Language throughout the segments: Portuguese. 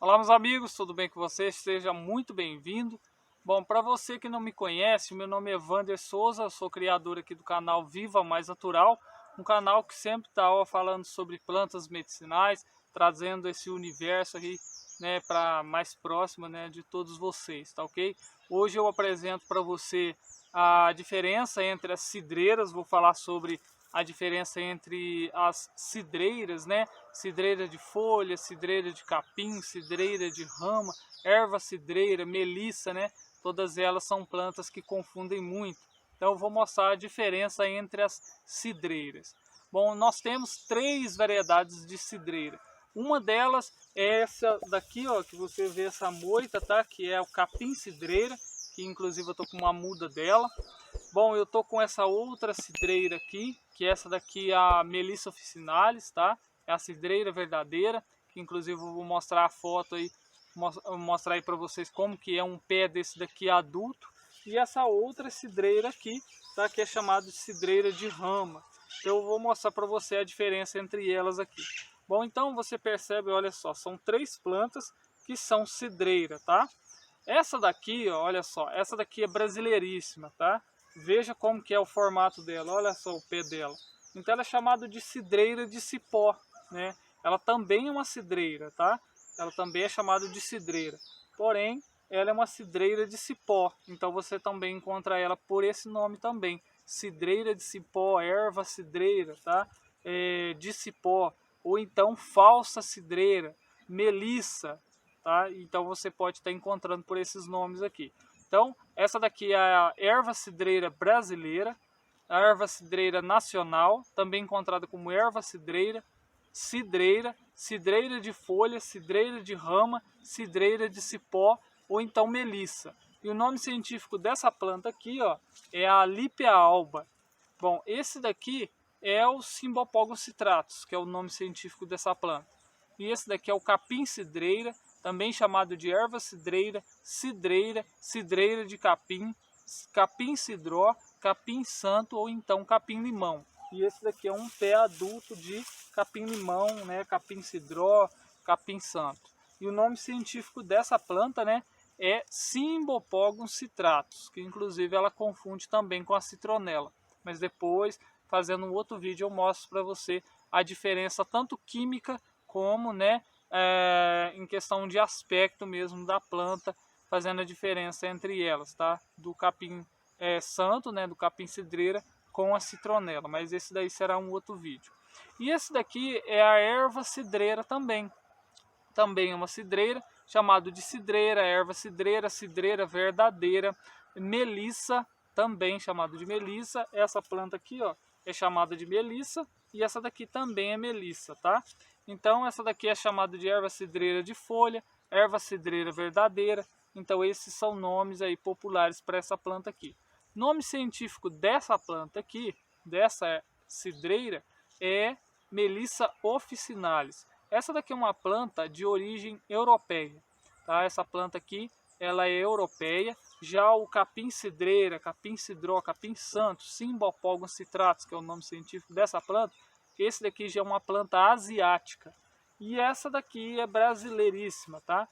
Olá, meus amigos, tudo bem com vocês? Seja muito bem-vindo. Bom, para você que não me conhece, meu nome é Wander Souza, eu sou criador aqui do canal Viva Mais Natural, um canal que sempre está falando sobre plantas medicinais, trazendo esse universo aqui, né, para mais próximo, né, de todos vocês, tá ok? Hoje eu apresento para você a diferença entre as cidreiras, vou falar sobre a diferença entre as cidreiras, né? Cidreira de folha, cidreira de capim, cidreira de rama, erva cidreira, melissa, né? Todas elas são plantas que confundem muito. Então eu vou mostrar a diferença entre as cidreiras. Bom, nós temos três variedades de cidreira. Uma delas é essa daqui, ó, que você vê essa moita, tá? Que é o capim cidreira, que inclusive eu tô com uma muda dela. Bom, eu tô com essa outra cidreira aqui, que essa daqui é a Melissa officinalis, tá? É a cidreira verdadeira, que inclusive eu vou mostrar a foto aí, mostrar aí para vocês como que é um pé desse daqui adulto. E essa outra cidreira aqui, tá? Que é chamada de cidreira de rama. Então eu vou mostrar para você a diferença entre elas aqui. Bom, então você percebe, olha só, são três plantas que são cidreira, tá? Essa daqui, ó, olha só, essa daqui é brasileiríssima, tá? Veja como que é o formato dela, olha só o pé dela. Então ela é chamada de cidreira de cipó, né? Ela também é uma cidreira, tá? Ela também é chamada de cidreira. Porém, ela é uma cidreira de cipó. Então você também encontra ela por esse nome também. Cidreira de cipó, erva cidreira, tá? De cipó. Ou então falsa cidreira, melissa, tá? Então você pode estar encontrando por esses nomes aqui. Então, essa daqui é a erva cidreira brasileira, a erva cidreira nacional, também encontrada como erva cidreira, cidreira de folha, cidreira de rama, cidreira de cipó ou então melissa. E o nome científico dessa planta aqui, ó, é a Lípea alba. Bom, esse daqui é o Cymbopogon citratus, que é o nome científico dessa planta. E esse daqui é o capim cidreira, também chamado de erva cidreira, cidreira de capim, capim cidró, capim santo ou então capim limão. E esse daqui é um pé adulto de capim limão, né, capim cidró, capim santo. E o nome científico dessa planta, né, é Cymbopogon citratus, que inclusive ela confunde também com a citronela. Mas depois, fazendo um outro vídeo, eu mostro para você a diferença tanto química como, né, em questão de aspecto mesmo da planta, fazendo a diferença entre elas, tá? Do capim santo, né, do capim cidreira com a citronela, mas esse daí será um outro vídeo. E esse daqui é a erva cidreira também é uma cidreira, chamado de cidreira, erva cidreira, cidreira verdadeira, melissa, também chamado de melissa. Essa planta aqui, ó, é chamada de melissa e essa daqui também é melissa, tá? Então essa daqui é chamada de erva cidreira de folha, erva cidreira verdadeira. Então esses são nomes aí populares para essa planta aqui. Nome científico dessa planta aqui, dessa cidreira, é Melissa officinalis. Essa daqui é uma planta de origem europeia, tá? Essa planta aqui, ela é europeia. Já o capim cidreira, capim cidró, capim santo, Cymbopogon citratus, que é o nome científico dessa planta, esse daqui já é uma planta asiática. E essa daqui é brasileiríssima, tá?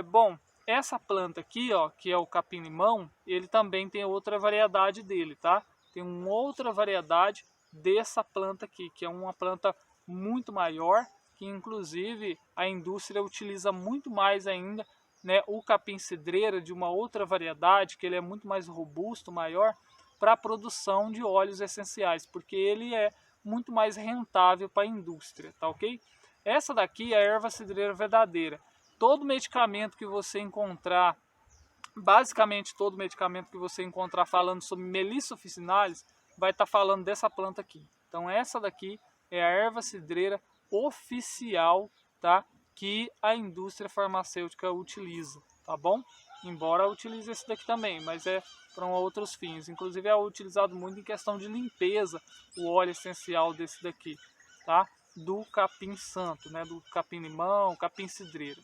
Bom, essa planta aqui, ó, que é o capim-limão, ele também tem outra variedade dele, tá? Tem uma outra variedade dessa planta aqui, que é uma planta muito maior, que inclusive a indústria utiliza muito mais ainda, né, o capim cidreira de uma outra variedade, que ele é muito mais robusto, maior, para a produção de óleos essenciais, porque ele é muito mais rentável para a indústria, tá ok? Essa daqui é a erva cidreira verdadeira. Todo medicamento que você encontrar, basicamente todo medicamento que você encontrar falando sobre Melissa officinalis, vai estar falando dessa planta aqui. Então essa daqui é a erva cidreira oficial, tá? Que a indústria farmacêutica utiliza, tá bom? Embora utilize esse daqui também, mas é para outros fins. Inclusive é utilizado muito em questão de limpeza, o óleo essencial desse daqui, tá? Do capim santo, né? Do capim limão, capim cidreira.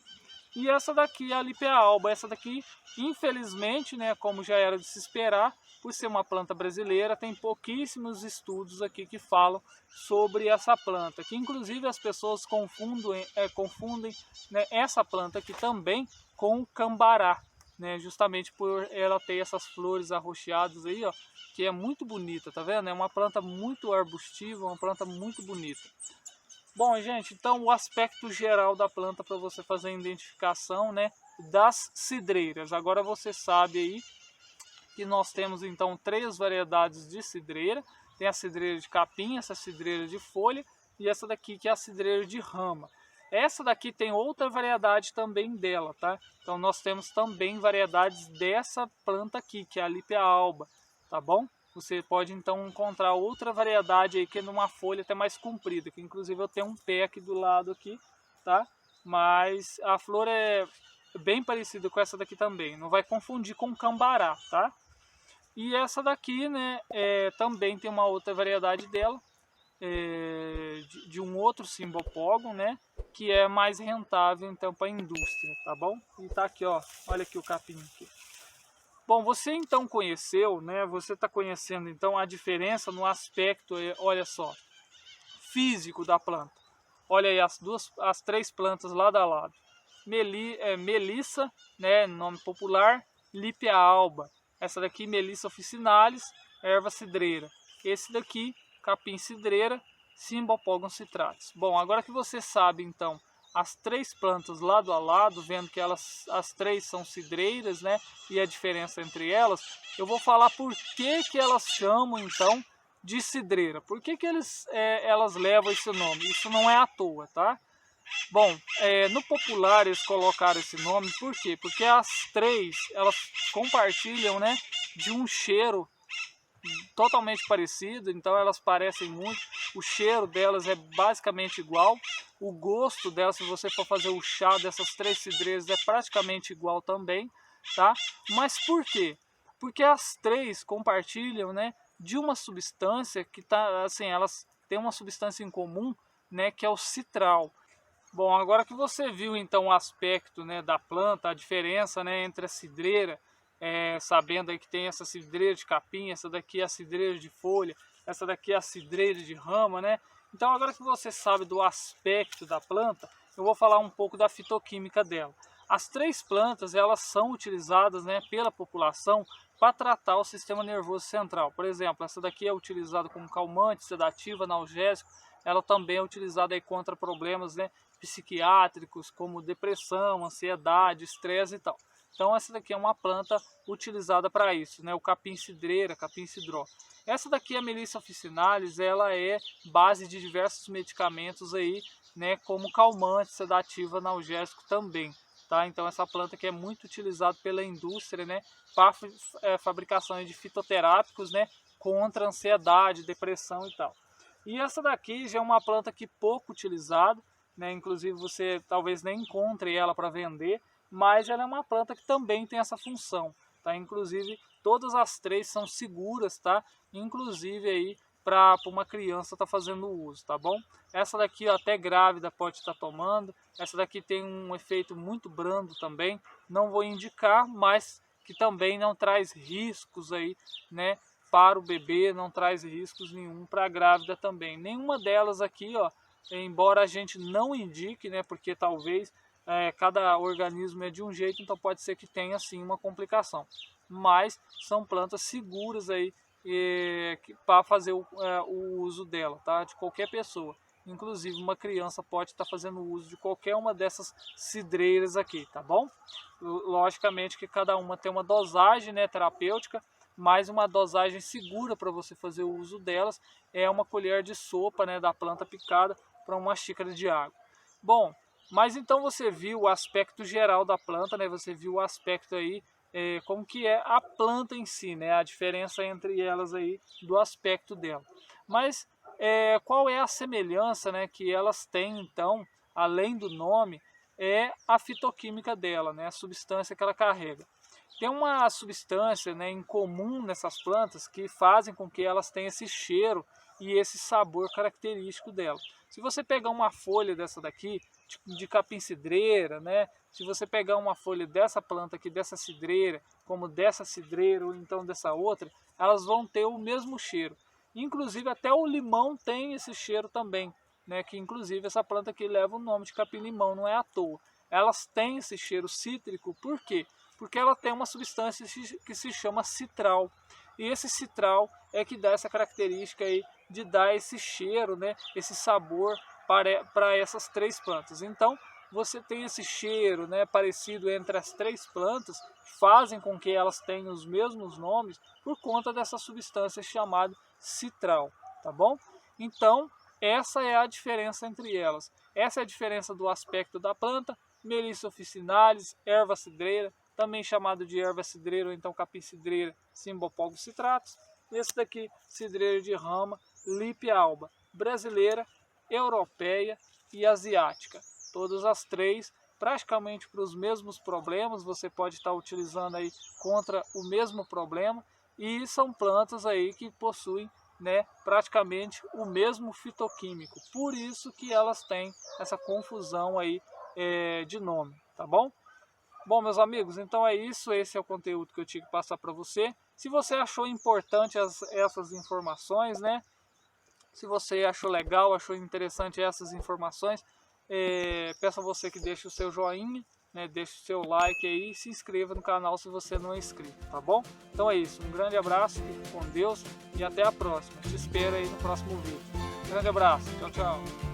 E essa daqui é a Lípea alba. Essa daqui, infelizmente, né, como já era de se esperar, por ser uma planta brasileira, tem pouquíssimos estudos aqui que falam sobre essa planta, que inclusive as pessoas confundem, né, essa planta aqui também com o cambará, né, justamente por ela ter essas flores arroxeadas aí, ó, que é muito bonita, tá vendo? É uma planta muito arbustiva, uma planta muito bonita. Bom, gente, então o aspecto geral da planta para você fazer a identificação, né, das cidreiras. Agora você sabe aí que nós temos então 3 variedades de cidreira. Tem a cidreira de capim, essa cidreira de folha e essa daqui que é a cidreira de rama. Essa daqui tem outra variedade também dela, tá? Então nós temos também variedades dessa planta aqui, que é a Lípea alba, tá bom? Você pode então encontrar outra variedade aí que é numa folha até mais comprida, que inclusive eu tenho um pé aqui do lado aqui, tá? Mas a flor é bem parecida com essa daqui também, não vai confundir com cambará, tá? E essa daqui, né, também tem uma outra variedade dela, de um outro Cymbopogon, né, que é mais rentável então para a indústria, tá bom? E tá aqui, ó, olha aqui o capim aqui. Bom, você então conheceu, né, você está conhecendo então a diferença no aspecto, olha só, físico da planta. Olha aí as 3 plantas lado a lado. Melissa, né, nome popular, Lípea alba. Essa daqui, Melissa officinalis, erva cidreira. Esse daqui, capim cidreira, Cymbopogon citratus. Bom, agora que você sabe, então, as 3 plantas lado a lado, vendo que as 3 são cidreiras, né, e a diferença entre elas, eu vou falar por que elas chamam, então, de cidreira. Por que elas levam esse nome? Isso não é à toa, tá? Bom, no popular eles colocaram esse nome, por quê? Porque as 3, elas compartilham, né, de um cheiro totalmente parecido, então elas parecem muito, o cheiro delas é basicamente igual, o gosto delas, se você for fazer o chá dessas 3 cidreiras, é praticamente igual também, tá? Mas por quê? Porque as 3 compartilham, né, de uma substância que tá, assim, elas têm uma substância em comum, né, que é o citral. Bom, agora que você viu então o aspecto, né, da planta, a diferença, né, entre a cidreira, sabendo aí que tem essa cidreira de capim, essa daqui é a cidreira de folha, essa daqui é a cidreira de rama, né? Então agora que você sabe do aspecto da planta, eu vou falar um pouco da fitoquímica dela. As 3 plantas, elas são utilizadas, né, pela população para tratar o sistema nervoso central. Por exemplo, essa daqui é utilizada como calmante, sedativo, analgésico. Ela também é utilizada aí contra problemas, né, psiquiátricos, como depressão, ansiedade, estresse e tal. Então essa daqui é uma planta utilizada para isso, né? O capim cidreira, capim cidró. Essa daqui, a Melissa officinalis, ela é base de diversos medicamentos aí, né? Como calmante, sedativo, analgésico também, tá? Então essa planta que é muito utilizada pela indústria, né? Para fabricação de fitoterápicos, né? Contra ansiedade, depressão e tal. E essa daqui já é uma planta que pouco utilizada, né? Inclusive você talvez nem encontre ela para vender, mas ela é uma planta que também tem essa função, tá? Inclusive todas as 3 são seguras, tá? Inclusive aí para uma criança estar fazendo uso, tá bom? Essa daqui, ó, até grávida pode estar tomando. Essa daqui tem um efeito muito brando também, não vou indicar, mas que também não traz riscos aí, né, para o bebê, não traz riscos nenhum para a grávida também. Nenhuma delas aqui, ó, embora a gente não indique, né, porque talvez cada organismo é de um jeito, então pode ser que tenha sim uma complicação. Mas são plantas seguras aí para fazer o uso dela, tá? De qualquer pessoa. Inclusive uma criança pode estar fazendo uso de qualquer uma dessas cidreiras aqui, tá bom? Logicamente que cada uma tem uma dosagem, né, terapêutica, mas uma dosagem segura para você fazer o uso delas é uma colher de sopa, né, da planta picada para uma xícara de água. Bom, mas então você viu o aspecto geral da planta, né? Você viu o aspecto aí, como que é a planta em si, né? A diferença entre elas aí do aspecto dela. Mas qual é a semelhança, né, que elas têm então, além do nome, é a fitoquímica dela, né? A substância que ela carrega. Tem uma substância, né, em comum nessas plantas que fazem com que elas tenham esse cheiro e esse sabor característico dela. Se você pegar uma folha dessa daqui, de capim-cidreira, né? Se você pegar uma folha dessa planta aqui, dessa cidreira, como dessa cidreira ou então dessa outra, elas vão ter o mesmo cheiro. Inclusive até o limão tem esse cheiro também, né? Que inclusive essa planta aqui leva o nome de capim-limão, não é à toa. Elas têm esse cheiro cítrico, por quê? Porque ela tem uma substância que se chama citral. E esse citral é que dá essa característica aí de dar esse cheiro, né? Esse sabor para essas três plantas. Então, você tem esse cheiro, né, parecido entre as três plantas, fazem com que elas tenham os mesmos nomes por conta dessa substância chamada citral, tá bom? Então, essa é a diferença entre elas. Essa é a diferença do aspecto da planta, Melissa officinalis, erva cidreira, também chamado de erva cidreira ou então capim-cidreira, Cymbopogon citratus. Esse daqui, cidreira de rama, Lipia alba, brasileira, europeia e asiática. Todas as três praticamente para os mesmos problemas, você pode estar utilizando aí contra o mesmo problema, e são plantas aí que possuem, né, praticamente o mesmo fitoquímico, por isso que elas têm essa confusão aí de nome, tá bom? Bom, meus amigos, então é isso, esse é o conteúdo que eu tinha que passar para você. Se você achou importante essas informações, né, se você achou legal, achou interessante essas informações, peço a você que deixe o seu joinha, né, deixe o seu like aí e se inscreva no canal se você não é inscrito, tá bom? Então é isso, um grande abraço, fique com Deus e até a próxima. Te espero aí no próximo vídeo. Grande abraço, tchau, tchau.